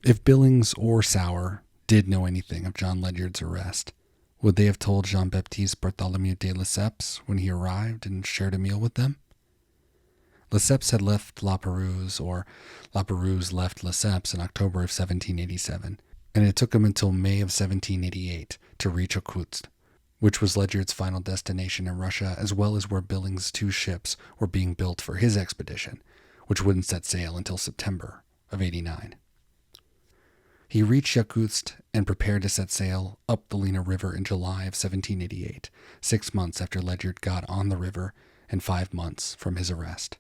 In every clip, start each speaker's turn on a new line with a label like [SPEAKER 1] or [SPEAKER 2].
[SPEAKER 1] If Billings or Sauer did know anything of John Ledyard's arrest, would they have told Jean-Baptiste Bartholomew de Lesseps when he arrived and shared a meal with them? Lesseps had left Lapérouse, or Lapérouse left Lesseps in October of 1787, and it took him until May of 1788 to reach Okhotsk, which was Ledyard's final destination in Russia, as well as where Billings' 2 ships were being built for his expedition, which wouldn't set sail until September of 89. He reached Yakutsk and prepared to set sail up the Lena River in July of 1788, 6 months after Ledyard got on the river and 5 months from his arrest.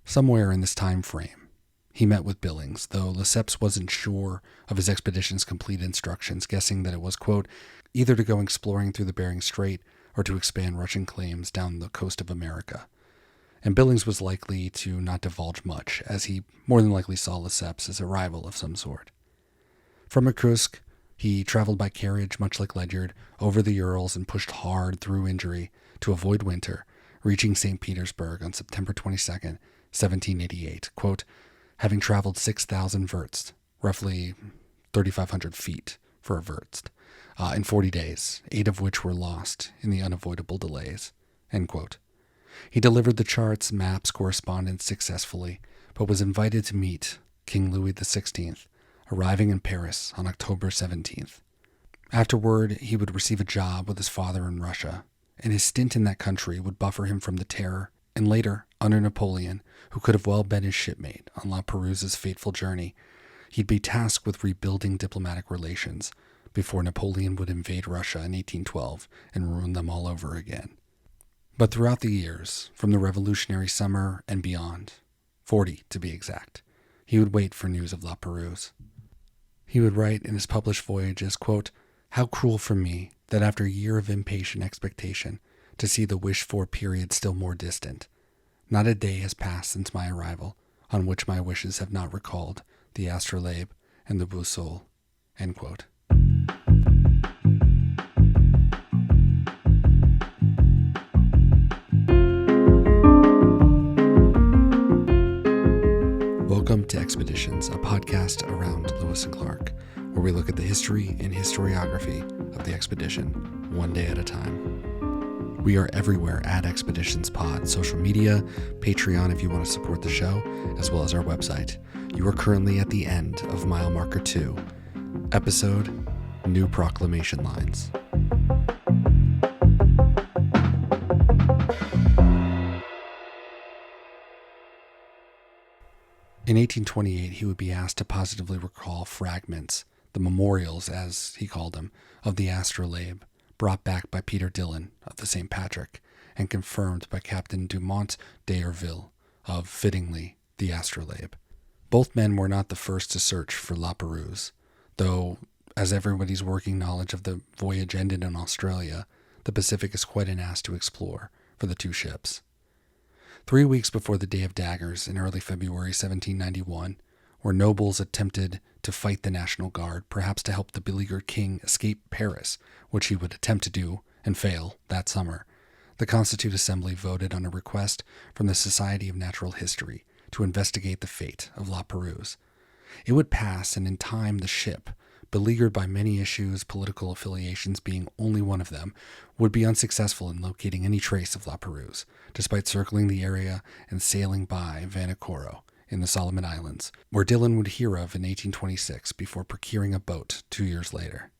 [SPEAKER 1] Somewhere in this time frame, he met with Billings, though Lesseps wasn't sure of his expedition's complete instructions, guessing that it was, quote, either to go exploring through the Bering Strait or to expand Russian claims down the coast of America. And Billings was likely to not divulge much, as he more than likely saw Lesseps as a rival of some sort. From Irkutsk, he traveled by carriage, much like Ledyard, over the Urals and pushed hard through injury to avoid winter, reaching St. Petersburg on September 22, 1788, quote, having traveled 6,000 versts, roughly 3,500 feet for a verst, in 40 days, 8 of which were lost in the unavoidable delays, end quote. He delivered the charts, maps, correspondence successfully, but was invited to meet King Louis XVI, arriving in Paris on October 17th. Afterward, he would receive a job with his father in Russia, and his stint in that country would buffer him from the terror, and later, under Napoleon, who could have well been his shipmate on Lapérouse's fateful journey, he'd be tasked with rebuilding diplomatic relations before Napoleon would invade Russia in 1812 and ruin them all over again. But throughout the years, from the Revolutionary Summer and beyond, 40 to be exact, he would wait for news of Lapérouse. He would write in his published voyages, quote, how cruel for me that after a year of impatient expectation to see the wished-for period still more distant, not a day has passed since my arrival on which my wishes have not recalled the astrolabe and the boussole, end quote. Welcome to Expeditions, a podcast around Lewis and Clark, where we look at the history and historiography of the expedition, one day at a time. We are everywhere at Expeditions Pod, social media, Patreon if you want to support the show, as well as our website. You are currently at the end of mile marker 2, episode New Proclamation Lines. In 1828, he would be asked to positively recall fragments, the memorials, as he called them, of the astrolabe, brought back by Peter Dillon of the St. Patrick, and confirmed by Captain Dumont d'Urville of, fittingly, the astrolabe. Both men were not the first to search for Lapérouse, though, as everybody's working knowledge of the voyage ended in Australia, the Pacific is quite an ass to explore for the 2 ships. 3 weeks before the Day of Daggers in early February 1791, where nobles attempted to fight the National Guard, perhaps to help the beleaguered king escape Paris, which he would attempt to do and fail that summer, the Constituent Assembly voted on a request from the Society of Natural History to investigate the fate of Lapérouse. It would pass, and in time the ship, beleaguered by many issues, political affiliations being only one of them, would be unsuccessful in locating any trace of Lapérouse, despite circling the area and sailing by Vanikoro in the Solomon Islands, where Dillon would hear of in 1826 before procuring a boat 2 years later.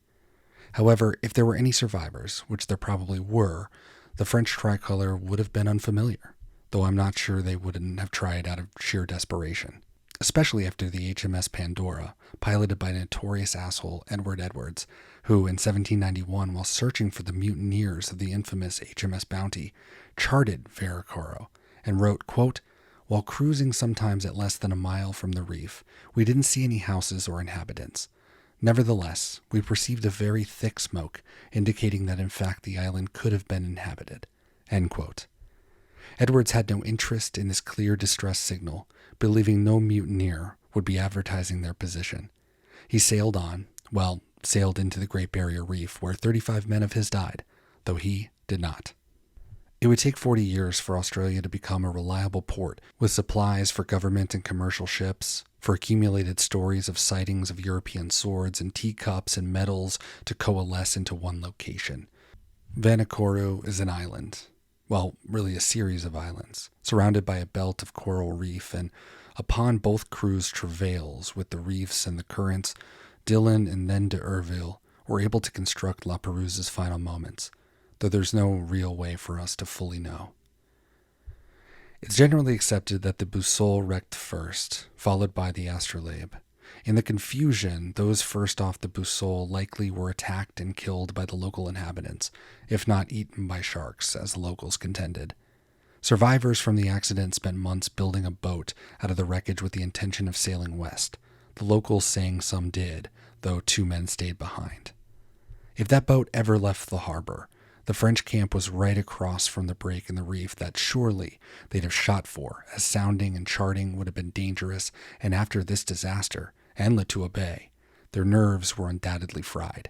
[SPEAKER 1] However, if there were any survivors, which there probably were, the French tricolor would have been unfamiliar, though I'm not sure they wouldn't have tried out of sheer desperation, especially after the HMS Pandora, piloted by notorious asshole Edward Edwards, who in 1791, while searching for the mutineers of the infamous HMS Bounty, charted Vanikoro and wrote, quote, while cruising sometimes at less than a mile from the reef, we didn't see any houses or inhabitants. Nevertheless, we perceived a very thick smoke, indicating that in fact the island could have been inhabited, end quote. Edwards had no interest in this clear distress signal, believing no mutineer would be advertising their position. He sailed on, sailed into the Great Barrier Reef, where 35 men of his died, though he did not. It would take 40 years for Australia to become a reliable port with supplies for government and commercial ships, for accumulated stories of sightings of European swords and teacups and medals to coalesce into one location. Vanuatu is an island, well, really a series of islands, surrounded by a belt of coral reef, and upon both crews' travails with the reefs and the currents, Dillon and then d'Urville were able to construct Lapérouse's final moments, though there's no real way for us to fully know. It's generally accepted that the Boussole wrecked first, followed by the Astrolabe. In the confusion, those first off the Boussole likely were attacked and killed by the local inhabitants, if not eaten by sharks, as the locals contended. Survivors from the accident spent months building a boat out of the wreckage with the intention of sailing west, the locals saying some did, though 2 men stayed behind. If that boat ever left the harbor, the French camp was right across from the break in the reef that surely they'd have shot for, as sounding and charting would have been dangerous, and after this disaster, and Latua Bay, their nerves were undoubtedly fried.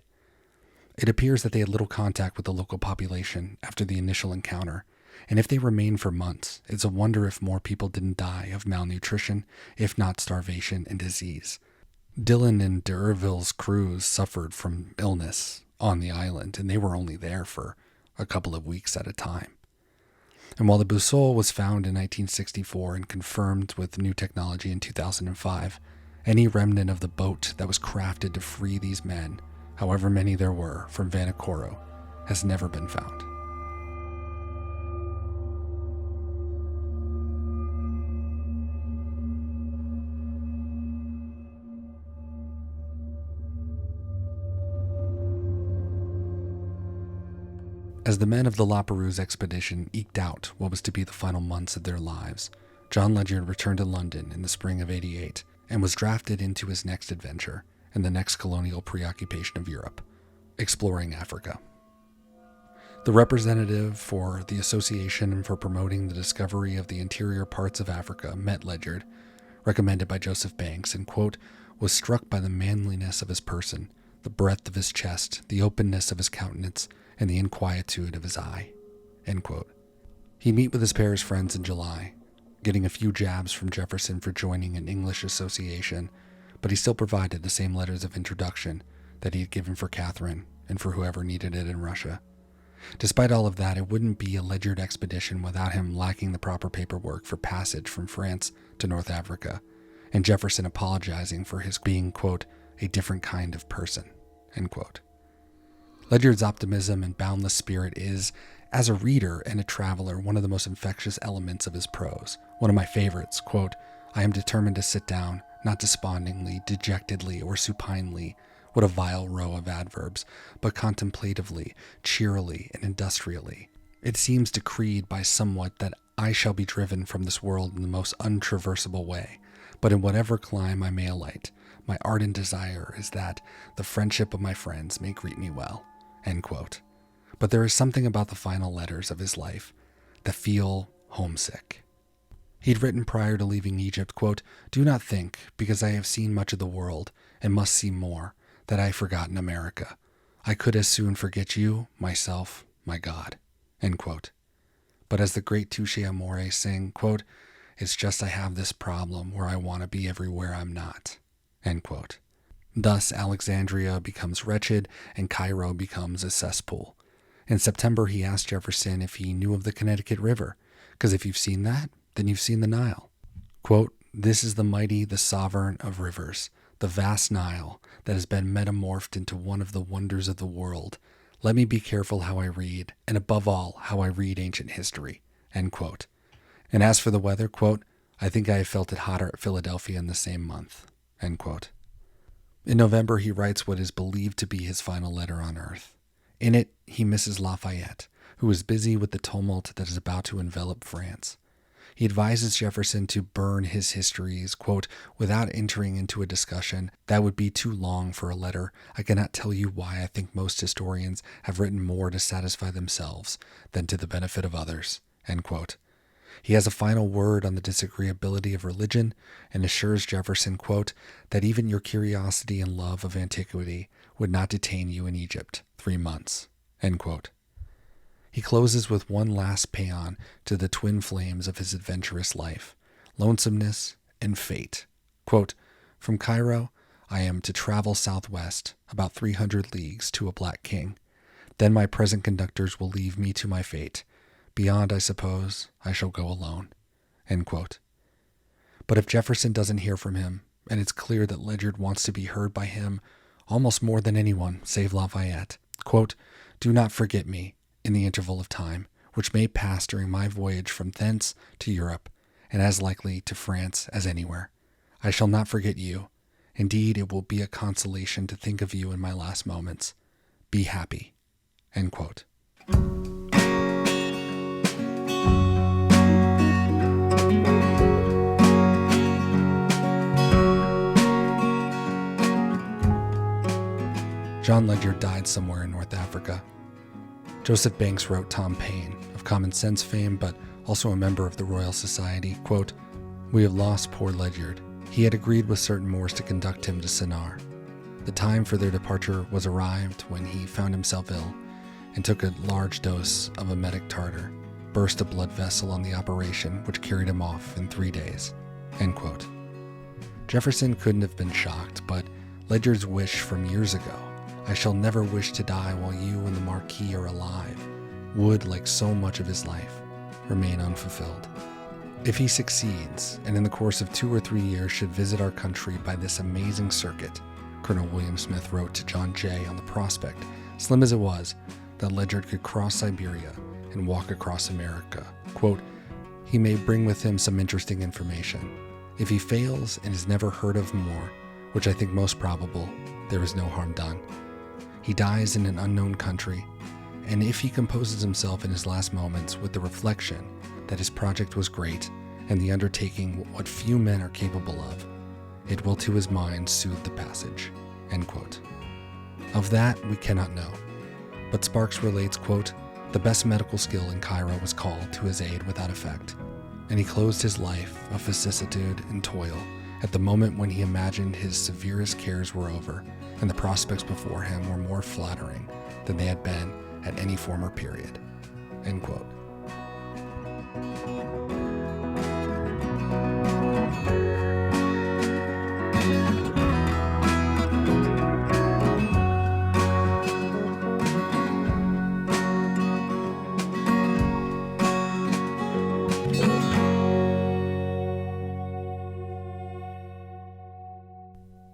[SPEAKER 1] It appears that they had little contact with the local population after the initial encounter, and if they remained for months, it's a wonder if more people didn't die of malnutrition, if not starvation and disease. Dillon and d'Urville's crews suffered from illness on the island, and they were only there for a couple of weeks at a time. And while the Boussole was found in 1964 and confirmed with new technology in 2005, any remnant of the boat that was crafted to free these men, however many there were, from Vanuatu, has never been found. As the men of the Lapérouse expedition eked out what was to be the final months of their lives, John Ledyard returned to London in the spring of '88 and was drafted into his next adventure and the next colonial preoccupation of Europe, exploring Africa. The representative for the Association for Promoting the Discovery of the Interior Parts of Africa met Ledyard, recommended by Joseph Banks, and, quote, was struck by the manliness of his person, the breadth of his chest, the openness of his countenance, and the inquietude of his eye, end quote. He'd meet with his Paris friends in July, getting a few jabs from Jefferson for joining an English association, but he still provided the same letters of introduction that he had given for Catherine and for whoever needed it in Russia. Despite all of that, it wouldn't be a Ledyard expedition without him lacking the proper paperwork for passage from France to North Africa, and Jefferson apologizing for his being, quote, a different kind of person, end quote. Ledyard's optimism and boundless spirit is, as a reader and a traveler, one of the most infectious elements of his prose. One of my favorites, quote, I am determined to sit down, not despondingly, dejectedly, or supinely, what a vile row of adverbs, but contemplatively, cheerily, and industrially. It seems decreed by somewhat that I shall be driven from this world in the most untraversable way, but in whatever clime I may alight, my ardent desire is that the friendship of my friends may greet me well, end quote. But there is something about the final letters of his life that feel homesick. He'd written prior to leaving Egypt, quote, do not think, because I have seen much of the world, and must see more, that I have forgotten America. I could as soon forget you, myself, my God, end quote. But as the great Touche Amore sing, quote, it's just I have this problem where I want to be everywhere I'm not, end quote. Thus, Alexandria becomes wretched, and Cairo becomes a cesspool. In September, he asked Jefferson if he knew of the Connecticut River, because if you've seen that, then you've seen the Nile. Quote, this is the mighty, the sovereign of rivers, the vast Nile that has been metamorphed into one of the wonders of the world. Let me be careful how I read, and above all, how I read ancient history, end quote. And as for the weather, quote, I think I have felt it hotter at Philadelphia in the same month, end quote. In November, he writes what is believed to be his final letter on Earth. In it, he misses Lafayette, who is busy with the tumult that is about to envelop France. He advises Jefferson to burn his histories, quote, without entering into a discussion. That would be too long for a letter. I cannot tell you why I think most historians have written more to satisfy themselves than to the benefit of others, end quote. He has a final word on the disagreeability of religion and assures Jefferson, quote, that even your curiosity and love of antiquity would not detain you in Egypt 3 months, end quote. He closes with one last paean to the twin flames of his adventurous life, lonesomeness and fate. Quote, "From Cairo, I am to travel southwest about 300 leagues to a black king. Then my present conductors will leave me to my fate. Beyond, I suppose, I shall go alone." End quote. But if Jefferson doesn't hear from him, and it's clear that Ledyard wants to be heard by him almost more than anyone save Lafayette, quote, "Do not forget me in the interval of time, which may pass during my voyage from thence to Europe, and as likely to France as anywhere. I shall not forget you. Indeed, it will be a consolation to think of you in my last moments. Be happy." End quote. John Ledyard died somewhere in North Africa. Joseph Banks wrote Tom Paine, of Common Sense fame, but also a member of the Royal Society, quote, "We have lost poor Ledyard. He had agreed with certain Moors to conduct him to Sennaar. The time for their departure was arrived when he found himself ill and took a large dose of emetic tartar, burst a blood vessel on the operation which carried him off in 3 days." End quote. Jefferson couldn't have been shocked, but Ledyard's wish from years ago, "I shall never wish to die while you and the Marquis are alive," would, like so much of his life, remain unfulfilled. If he succeeds, and in the course of 2 or 3 years should visit our country by this amazing circuit, Colonel William Smith wrote to John Jay on the prospect, slim as it was, that Ledyard could cross Siberia and walk across America. Quote, "He may bring with him some interesting information. If he fails and is never heard of more, which I think most probable, there is no harm done. He dies in an unknown country, and if he composes himself in his last moments with the reflection that his project was great and the undertaking what few men are capable of, it will to his mind soothe the passage." End quote. Of that we cannot know, but Sparks relates, quote, "The best medical skill in Cairo was called to his aid without effect, and he closed his life of vicissitude and toil at the moment when he imagined his severest cares were over and the prospects before him were more flattering than they had been at any former period." End quote.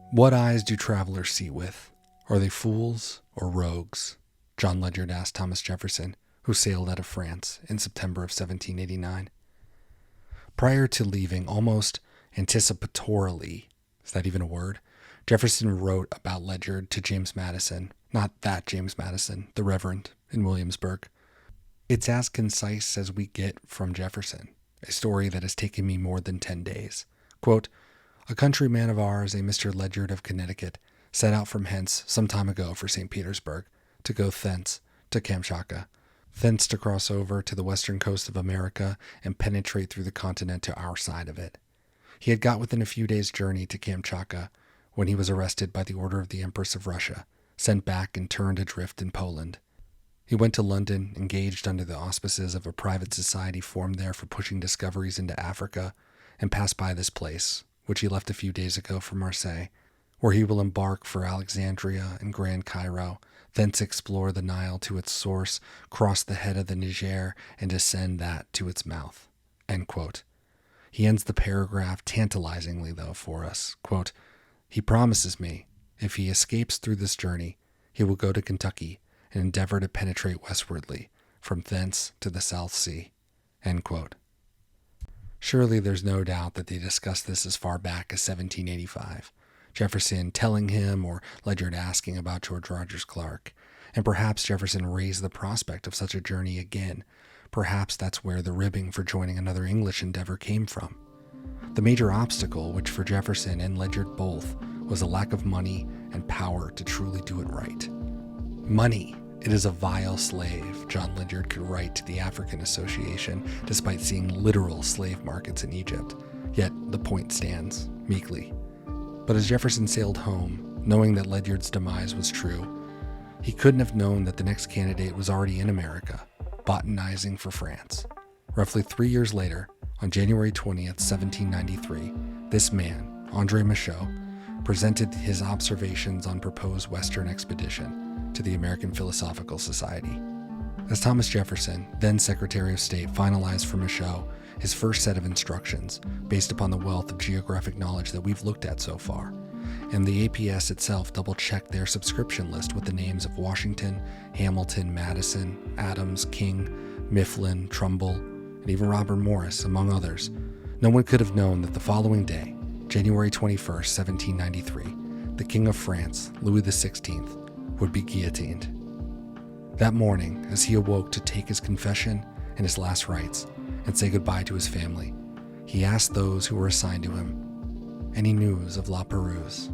[SPEAKER 1] What eyes do travelers see with? Are they fools or rogues? John Ledyard asked Thomas Jefferson, who sailed out of France in September of 1789. Prior to leaving, almost anticipatorily, is that even a word? Jefferson wrote about Ledyard to James Madison, not that James Madison, the Reverend, in Williamsburg. It's as concise as we get from Jefferson, a story that has taken me more than 10 days. Quote, "A countryman of ours, a Mr. Ledyard of Connecticut, set out from hence some time ago for St. Petersburg, to go thence to Kamchatka, thence to cross over to the western coast of America and penetrate through the continent to our side of it. He had got within a few days' journey to Kamchatka when he was arrested by the order of the Empress of Russia, sent back and turned adrift in Poland. He went to London, engaged under the auspices of a private society formed there for pushing discoveries into Africa, and passed by this place, which he left a few days ago for Marseille, where he will embark for Alexandria and Grand Cairo, thence explore the Nile to its source, cross the head of the Niger, and descend that to its mouth." End quote. He ends the paragraph tantalizingly, though, for us. Quote, "He promises me, if he escapes through this journey, he will go to Kentucky and endeavor to penetrate westwardly, from thence to the South Sea." End quote. Surely there's no doubt that they discussed this as far back as 1785, Jefferson telling him or Ledyard asking about George Rogers Clark, and perhaps Jefferson raised the prospect of such a journey again. Perhaps that's where the ribbing for joining another English endeavor came from. The major obstacle, which for Jefferson and Ledyard both, was a lack of money and power to truly do it right. Money! It is a vile slave, John Ledyard could write to the African Association, despite seeing literal slave markets in Egypt. Yet the point stands, meekly. But as Jefferson sailed home, knowing that Ledyard's demise was true, he couldn't have known that the next candidate was already in America. botanizing for France. Roughly 3 years later, on January 20th, 1793, this man, André Michaux, presented his observations on proposed Western expedition to the American Philosophical Society. As Thomas Jefferson, then Secretary of State, finalized for Michaux his first set of instructions based upon the wealth of geographic knowledge that we've looked at so far, and the APS itself double-checked their subscription list with the names of Washington, Hamilton, Madison, Adams, King, Mifflin, Trumbull, and even Robert Morris, among others, no one could have known that the following day, January 21st, 1793, the King of France, Louis XVI, would be guillotined. That morning, as he awoke to take his confession and his last rites and say goodbye to his family, he asked those who were assigned to him any news of Lapérouse.